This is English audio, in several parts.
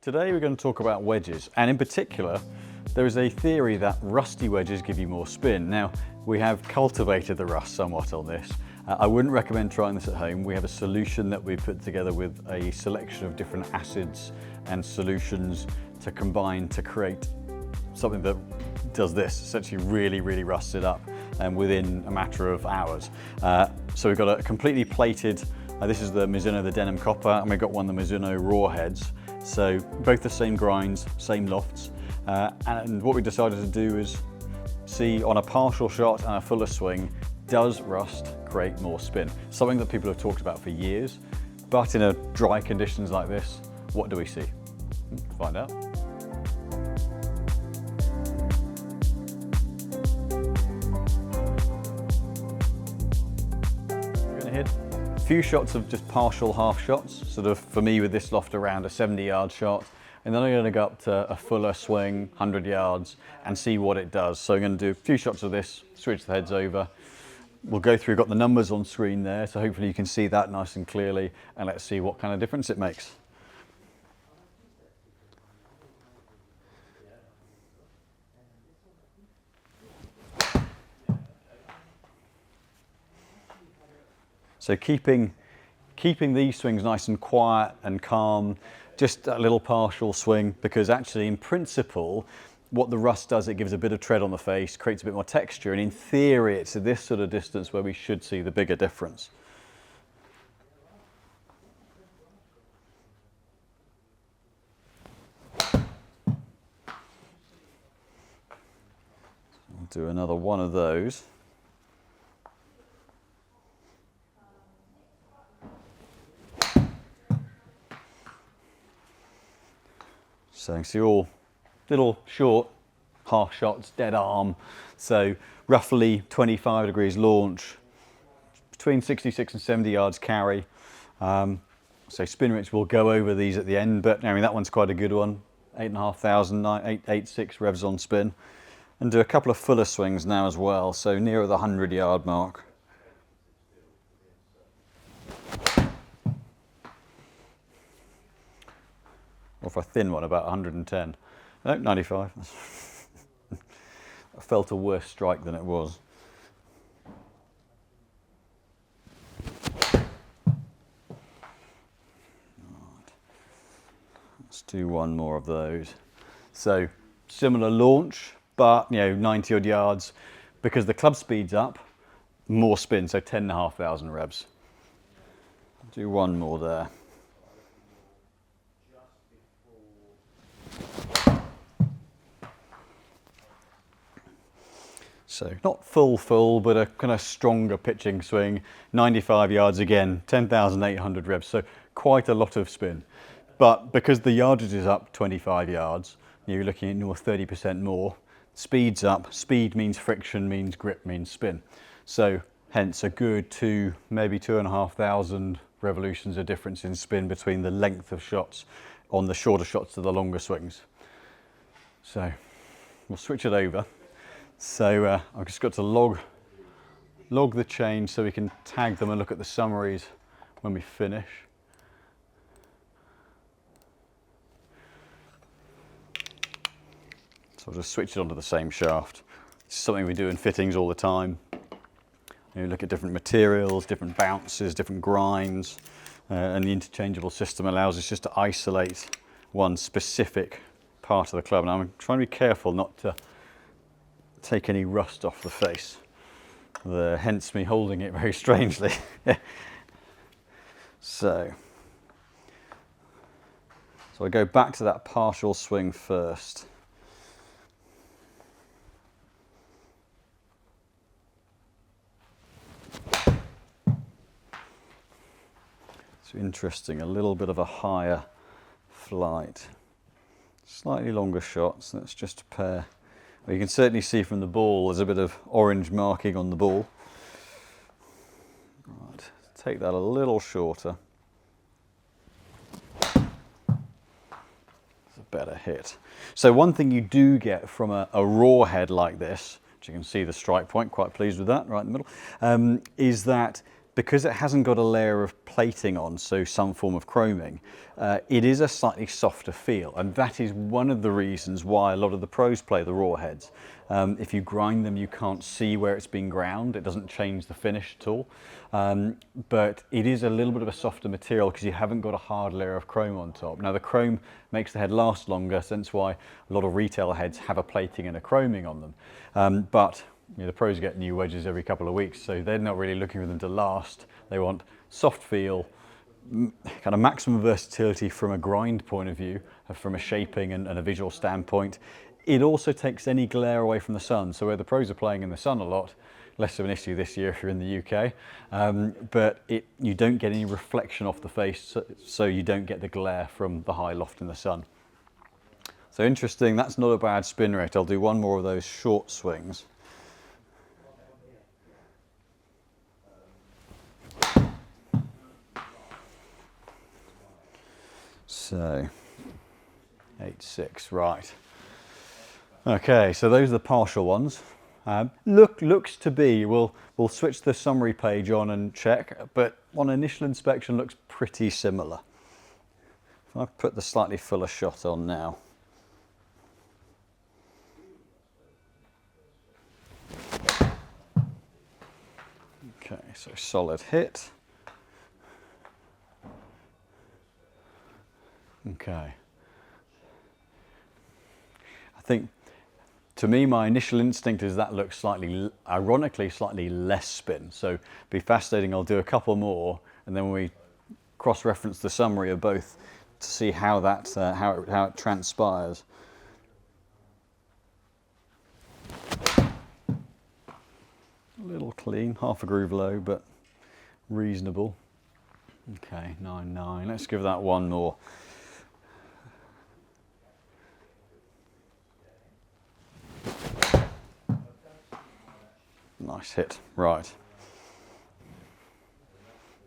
Today we're going to talk about wedges, and in particular there is a theory that rusty wedges give you more spin. Now, we have cultivated the rust somewhat on this. I wouldn't recommend trying this at home. We have a solution that we've put together with a selection of different acids and solutions to combine to create something that does this, essentially really rust it up within a matter of hours. So we've got a completely plated, this is the Mizuno, the denim copper, and we've got one of the Mizuno raw heads. So both the same grinds, same lofts. And what we decided to do is see on a partial shot and a fuller swing, does rust create more spin? Something that people have talked about for years, but in a dry conditions like this, what do we see? Find out. We're gonna hit a few shots of just partial half shots, sort of for me with this loft around a 70-yard shot. And then I'm going to go up to a fuller swing, 100 yards, and see what it does. So I'm going to do a few shots of this, switch the heads over. We'll go through, got the numbers on screen there, so hopefully you can see that nice and clearly, and let's see what kind of difference it makes. So keeping these swings nice and quiet and calm, just a little partial swing, because actually in principle what the rust does, it gives a bit of tread on the face, creates a bit more texture, and in theory it's at this sort of distance where we should see the bigger difference. I'll do another one of those. So you can see all little short half shots, dead arm. So roughly 25 degrees launch, between 66 and 70 yards carry. So spin rates will go over these at the end, but I mean that one's quite a good one. 8,500, 886 revs on spin. And do a couple of fuller swings now as well, so nearer the 100-yard mark. Or for a thin one, about 110. No, 95. I felt a worse strike than it was. Right. Let's do one more of those. So similar launch, but 90 odd yards. Because the club speed's up, more spin, so 10,500 revs. Do one more there. So not full, but a kind of stronger pitching swing, 95 yards again, 10,800 revs, so quite a lot of spin. But because the yardage is up 25 yards, you're looking at north 30% more, speed's up, speed means friction, means grip, means spin. So hence a good maybe 2,500 revolutions of difference in spin between the length of shots on the shorter shots to the longer swings. So we'll switch it over. So I've just got to log the change so we can tag them and look at the summaries when we finish. So I'll just switch it onto the same shaft. It's something we do in fittings all the time. You look at different materials, different bounces, different grinds, and the interchangeable system allows us just to isolate one specific part of the club. Now I'm trying to be careful not to take any rust off the face, hence me holding it very strangely. So I go back to that partial swing first. It's interesting, a little bit of a higher flight, slightly longer shots. Let's just pair. Well, you can certainly see from the ball there's a bit of orange marking on the ball. Right, take that a little shorter. It's a better hit. So one thing you do get from a raw head like this, which you can see the strike point, quite pleased with that, right in the middle, is that because it hasn't got a layer of plating on, so some form of chroming, it is a slightly softer feel, and that is one of the reasons why a lot of the pros play the raw heads. If you grind them, you can't see where it's been ground. It doesn't change the finish at all, but it is a little bit of a softer material because you haven't got a hard layer of chrome on top. Now the chrome makes the head last longer, hence why a lot of retail heads have a plating and a chroming on them, but you know, the pros get new wedges every couple of weeks, so they're not really looking for them to last. They want soft feel, kind of maximum versatility from a grind point of view, from a shaping and a visual standpoint. It also takes any glare away from the sun, so where the pros are playing in the sun a lot, less of an issue this year if you're in the UK, but you don't get any reflection off the face, so you don't get the glare from the high loft in the sun. So interesting, that's not a bad spin rate. I'll do one more of those short swings. So 8-6, right. Okay, so those are the partial ones. Looks to be, we'll switch the summary page on and check, but on initial inspection looks pretty similar. If I put the slightly fuller shot on now. Okay, so solid hit. Okay. I think, to me, my initial instinct is that looks slightly, ironically, slightly less spin. So it'd be fascinating. I'll do a couple more, and then when we cross-reference the summary of both to see how that how it transpires. A little clean, half a groove low, but reasonable. Okay, 9-9. Let's give that one more. Nice hit, right.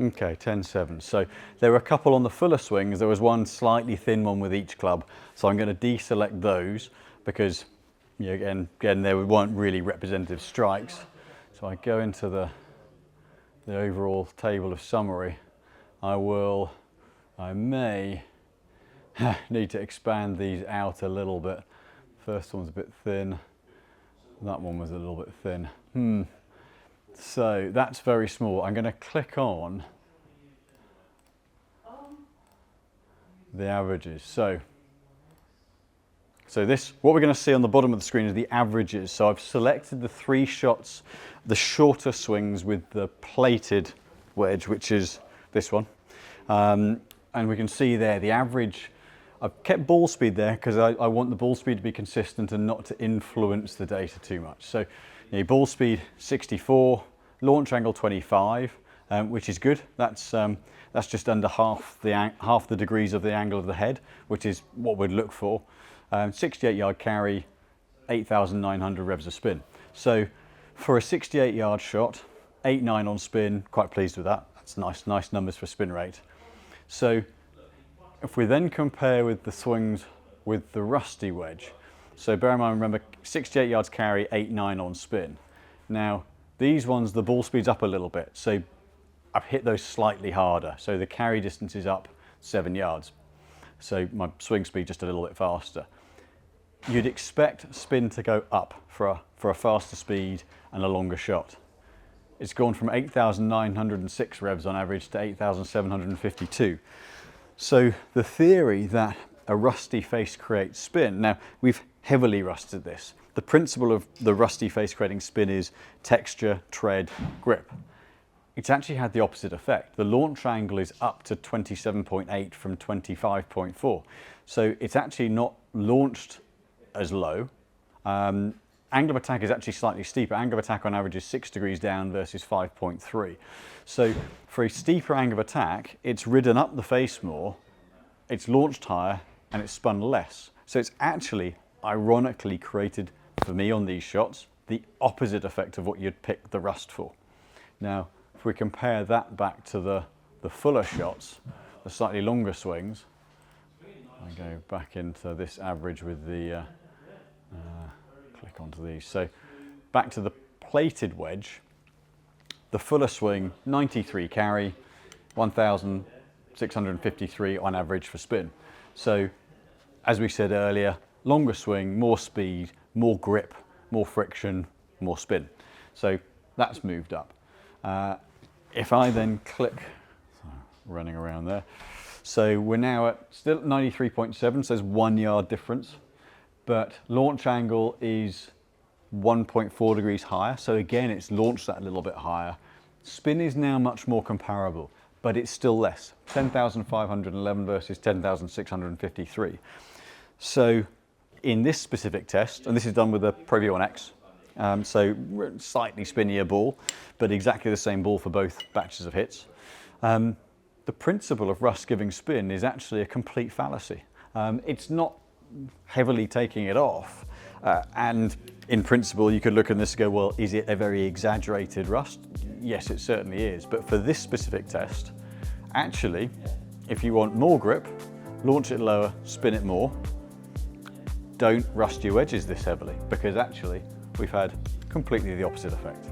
Okay, 10-7. So there were a couple on the fuller swings. There was one slightly thin one with each club. So I'm going to deselect those because, you know, again, they weren't really representative strikes. So I go into the overall table of summary. I may need to expand these out a little bit. First one's a bit thin. That one was a little bit thin. So that's very small. I'm going to click on the averages. So this, what we're going to see on the bottom of the screen is the averages. So I've selected the 3 shots, the shorter swings with the plated wedge, which is this one. And we can see there the average. I've kept ball speed there because I want the ball speed to be consistent and not to influence the data too much. So, you know, ball speed 64, launch angle 25, which is good. That's just under half the degrees of the angle of the head, which is what we'd look for. 68-yard carry, 8,900 revs of spin. So for a 68-yard shot, 8-9 on spin, quite pleased with that. That's nice numbers for spin rate. So if we then compare with the swings with the rusty wedge, so bear in mind, remember, 68 yards carry, 8-9 on spin. Now, these ones, the ball speed's up a little bit, so I've hit those slightly harder. So the carry distance is up 7 yards. So my swing speed just a little bit faster. You'd expect spin to go up for a faster speed and a longer shot. It's gone from 8,906 revs on average to 8,752. So the theory that a rusty face creates spin, now we've heavily rusted this. The principle of the rusty face creating spin is texture, tread, grip. It's actually had the opposite effect. The launch angle is up to 27.8 from 25.4. So it's actually not launched as low. Angle of attack is actually slightly steeper. Angle of attack on average is 6 degrees down versus 5.3. So for a steeper angle of attack, it's ridden up the face more, it's launched higher, and it's spun less. So it's actually, ironically, created, for me on these shots, the opposite effect of what you'd pick the rust for. Now, if we compare that back to the fuller shots, the slightly longer swings, I go back into this average with the, click onto these. So back to the plated wedge, The fuller swing, 93 carry, 1,653 on average for spin. So as we said earlier, longer swing, more speed, more grip, more friction, more spin. So that's moved up. If I then click, running around there, so we're now at still 93.7, so there's 1 yard difference, but launch angle is 1.4 degrees higher. So again, it's launched that a little bit higher. Spin is now much more comparable, but it's still less, 10,511 versus 10,653. So in this specific test, and this is done with a BIOMECHANICS, so slightly spinnier ball, but exactly the same ball for both batches of hits. The principle of rust giving spin is actually a complete fallacy. It's not heavily taking it off, and in principle you could look at this and go, well, is it a very exaggerated rust? Yes, it certainly is, but for this specific test, actually, if you want more grip, launch it lower, spin it more. Don't rust your wedges this heavily, because actually we've had completely the opposite effect.